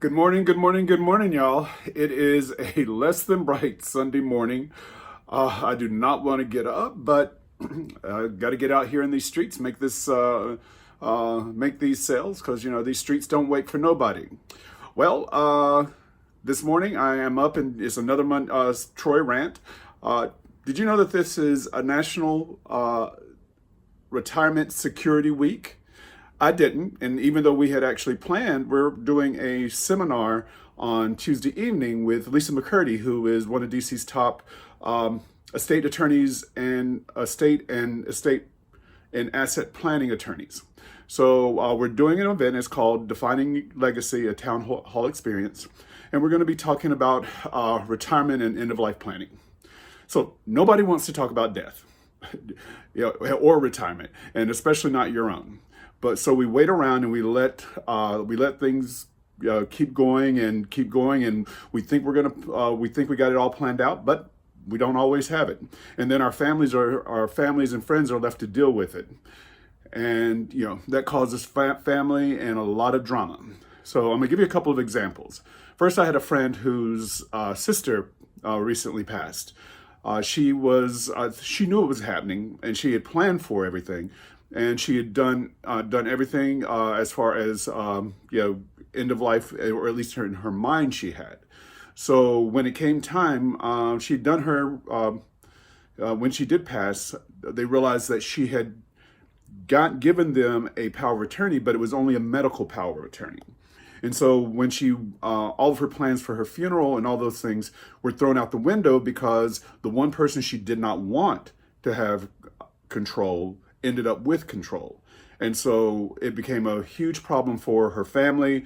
Good morning, good morning, good morning, y'all. It is a less than bright Sunday morning. I do not want to get up, but I got to get out here in these streets, make these sales, because these streets don't wait for nobody. This morning I am up, and it's another Troy rant. Did you know that this is a national retirement security week? I didn't, and even though we had actually planned, we're doing a seminar on Tuesday evening with Lisa McCurdy, who is one of DC's top estate attorneys and estate and asset planning attorneys. So we're doing an event. It's called Defining Legacy, a town hall experience, and we're going to be talking about retirement and end of life planning. So nobody wants to talk about death, or retirement, and especially not your own. But so we wait around and we let things keep going, and we think we got it all planned out, but we don't always have it. And then our families and friends are left to deal with it, and that causes family and a lot of drama. So I'm gonna give you a couple of examples. First, I had a friend whose sister recently passed. She knew it was happening, and she had planned for everything. And she had done everything as far as end of life, or at least in her mind she had. So when it came time, she'd done her. When she did pass, they realized that she had given them a power of attorney, but it was only a medical power of attorney. And so when all of her plans for her funeral and all those things were thrown out the window because the one person she did not want to have control ended up with control. And so it became a huge problem for her family,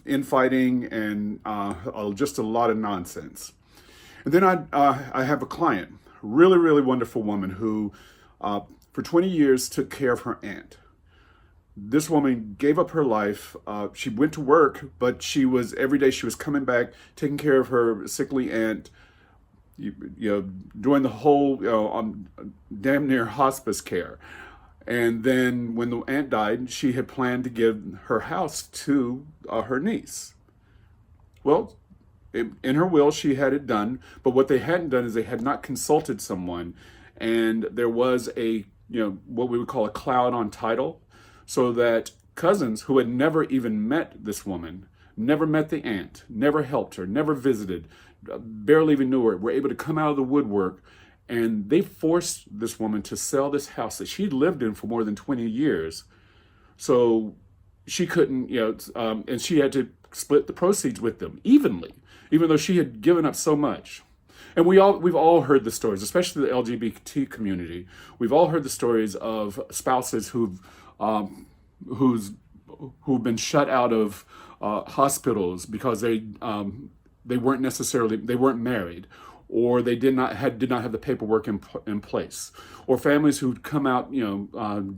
infighting, and just a lot of nonsense. And then I have a client, really, really wonderful woman who for 20 years took care of her aunt. This woman gave up her life. She went to work, but every day she was coming back, taking care of her sickly aunt, doing the whole damn near hospice care. And then when the aunt died, she had planned to give her house to her niece. Well, in her will, she had it done, but what they hadn't done is they had not consulted someone, and there was what we would call a cloud on title, so that cousins who had never even met this woman, never met the aunt, never helped her, never visited, barely even knew her, were able to come out of the woodwork, and they forced this woman to sell this house that she'd lived in for more than 20 years. So she couldn't, and she had to split the proceeds with them evenly, even though she had given up so much. And we've all heard the stories, especially the LGBT community. We've all heard the stories of spouses who've been shut out of hospitals because they weren't married, or they did not have the paperwork in place, or families who'd come out,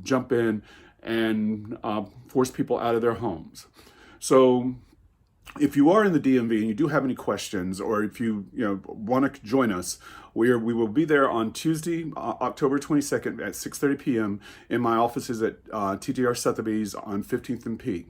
jump in and force people out of their homes. So if you are in the DMV and you do have any questions, or if you want to join us, we will be there on Tuesday, October 22nd at 6:30 p.m. in my offices at TTR Sotheby's on 15th and P.